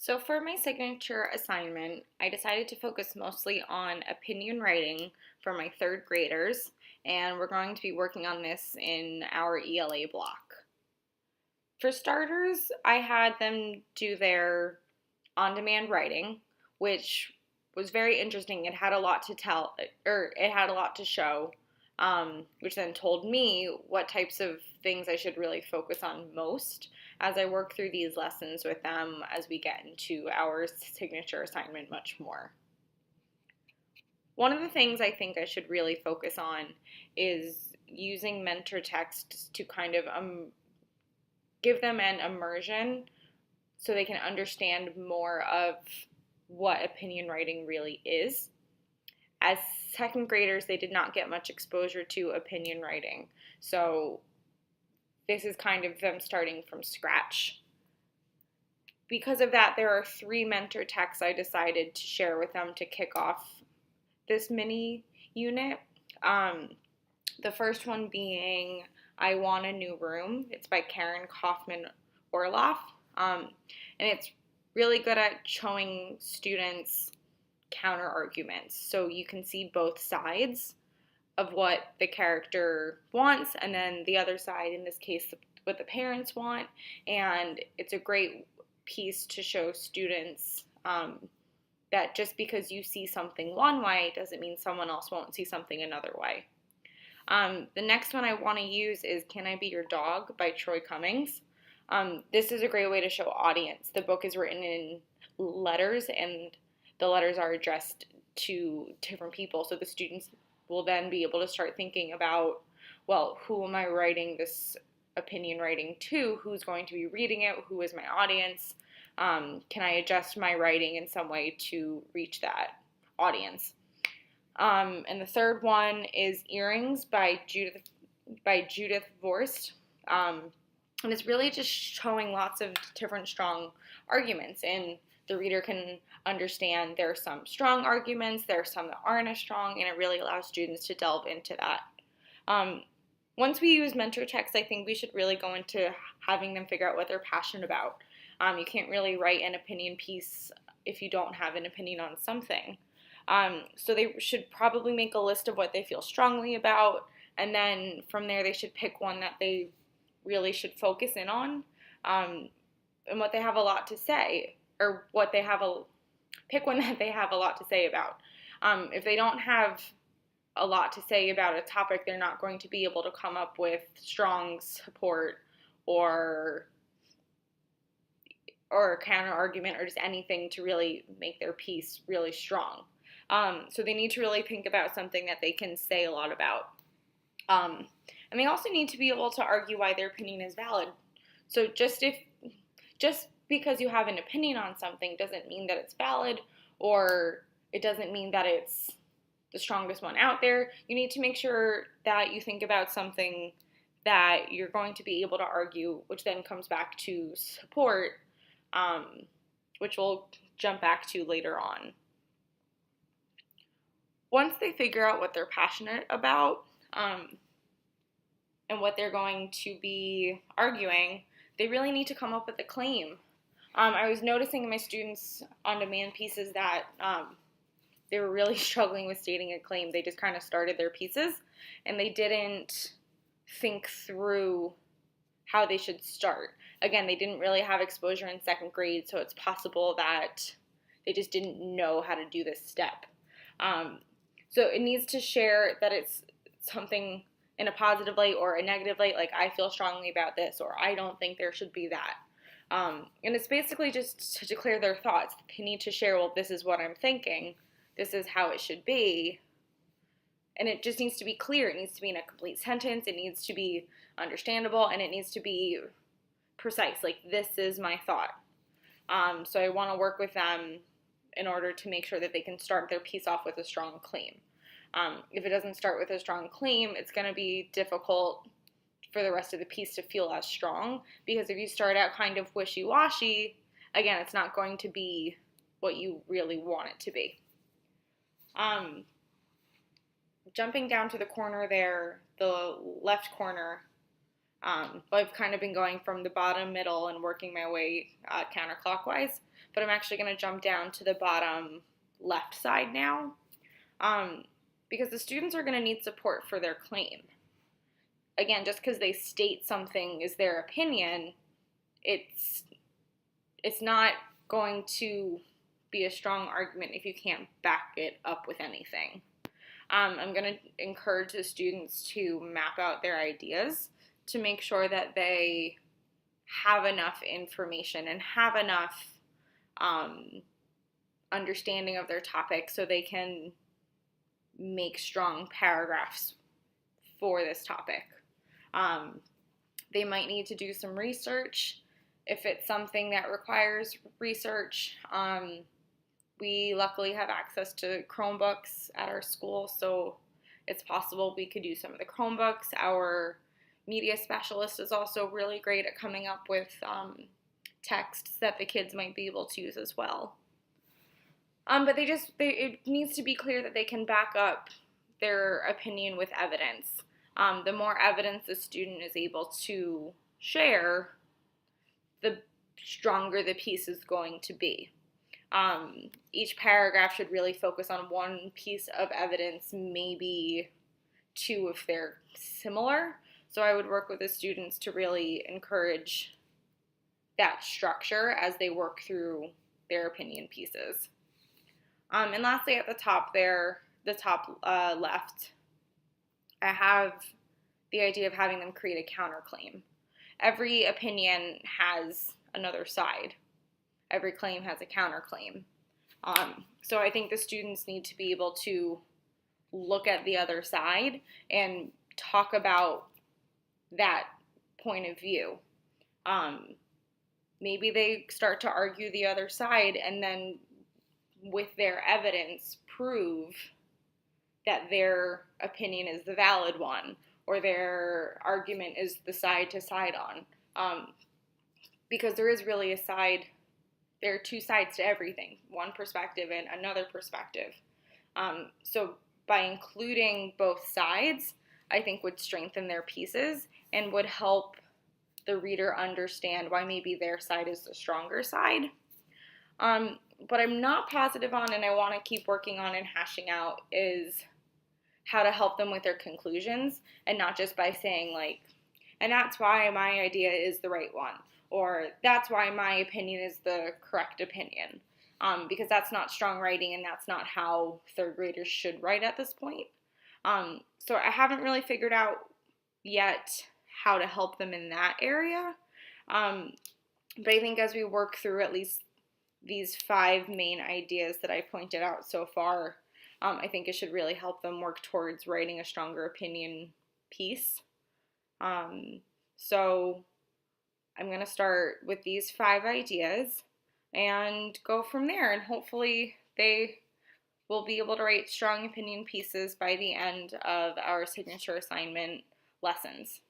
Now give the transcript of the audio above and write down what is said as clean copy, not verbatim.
So for my signature assignment, I decided to focus mostly on opinion writing for my third graders, and we're going to be working on this in our ELA block. For starters, I had them do their on-demand writing, which was very interesting. It had a lot to tell, or it had a lot to show, which then told me what types of things I should really focus on most as I work through these lessons with them as we get into our signature assignment much more. One of the things I think I should really focus on is using mentor texts to kind of give them an immersion so they can understand more of what opinion writing really is. As second graders, they did not get much exposure to opinion writing, so this is kind of them starting from scratch. Because of that, there are 3 mentor texts I decided to share with them to kick off this mini unit. The first one being I Want a New Room. It's by Karen Kaufman Orloff. And it's really good at showing students counter arguments, so you can see both sides of what the character wants and then the other side, in this case what the parents want. And it's a great piece to show students that just because you see something one way doesn't mean someone else won't see something another way. The next one I want to use is Can I Be Your Dog by Troy Cummings. This is a great way to show audience. The book is written in letters, and the letters are addressed to different people, so the students will then be able to start thinking about, well, who am I writing this opinion writing to? Who's going to be reading it? Who is my audience? Can I adjust my writing in some way to reach that audience? And the third one is Earrings by Judith Vorst. And it's really just showing lots of different strong arguments, and the reader can understand there are some strong arguments, there are some that aren't as strong, and it really allows students to delve into that. Once we use mentor text, I think we should really go into having them figure out what they're passionate about. You can't really write an opinion piece if you don't have an opinion on something. So they should probably make a list of what they feel strongly about, and then from there they should pick one that they really should focus in on, and what they have a lot to say, or pick one that they have a lot to say about. If they don't have a lot to say about a topic, they're not going to be able to come up with strong support or a counter argument or just anything to really make their piece really strong. So they need to really think about something that they can say a lot about. And they also need to be able to argue why their opinion is valid. So just because you have an opinion on something doesn't mean that it's valid, or it doesn't mean that it's the strongest one out there. You need to make sure that you think about something that you're going to be able to argue, which then comes back to support, which we'll jump back to later on. Once they figure out what they're passionate about, and what they're going to be arguing, they really need to come up with a claim. I was noticing in my students' on-demand pieces that they were really struggling with stating a claim. They just kind of started their pieces, and they didn't think through how they should start. Again, they didn't really have exposure in second grade, so it's possible that they just didn't know how to do this step. So it needs to share that it's something in a positive light or a negative light, like I feel strongly about this, or I don't think there should be that. And it's basically just to declare their thoughts. They need to share, well, this is what I'm thinking, this is how it should be, and it just needs to be clear. It needs to be in a complete sentence, it needs to be understandable, and it needs to be precise, like this is my thought. So I want to work with them in order to make sure that they can start their piece off with a strong claim. If it doesn't start with a strong claim, it's going to be difficult for the rest of the piece to feel as strong, because if you start out kind of wishy-washy, again, it's not going to be what you really want it to be. Jumping down to the corner there, the left corner, I've kind of been going from the bottom, middle, and working my way counterclockwise. but I'm actually going to jump down to the bottom left side now, because the students are going to need support for their claim. Again, just because they state something is their opinion, it's not going to be a strong argument if you can't back it up with anything. I'm going to encourage the students to map out their ideas to make sure that they have enough information and have enough understanding of their topic so they can make strong paragraphs for this topic. They might need to do some research if it's something that requires research. We luckily have access to Chromebooks at our school, so it's possible we could use some of the Chromebooks. Our media specialist is also really great at coming up with texts that the kids might be able to use as well. But it needs to be clear that they can back up their opinion with evidence. The more evidence the student is able to share, the stronger the piece is going to be. Each paragraph should really focus on one piece of evidence, maybe two if they're similar. So I would work with the students to really encourage that structure as they work through their opinion pieces. And lastly, at the top there, the top left, I have the idea of having them create a counterclaim. Every opinion has another side. Every claim has a counterclaim. So I think the students need to be able to look at the other side and talk about that point of view. Maybe they start to argue the other side and then with their evidence prove that their opinion is the valid one or their argument is the side to side on. Because there is really there are two sides to everything, one perspective and another perspective. So by including both sides, I think would strengthen their pieces and would help the reader understand why maybe their side is the stronger side. But I'm not positive on, and I want to keep working on and hashing out, is how to help them with their conclusions, and not just by saying like, and that's why my idea is the right one, or that's why my opinion is the correct opinion, because that's not strong writing, and that's not how third graders should write at this point. So I haven't really figured out yet how to help them in that area, but I think as we work through at least these 5 main ideas that I pointed out so far, I think it should really help them work towards writing a stronger opinion piece. So I'm going to start with these 5 ideas and go from there, and hopefully they will be able to write strong opinion pieces by the end of our signature assignment lessons.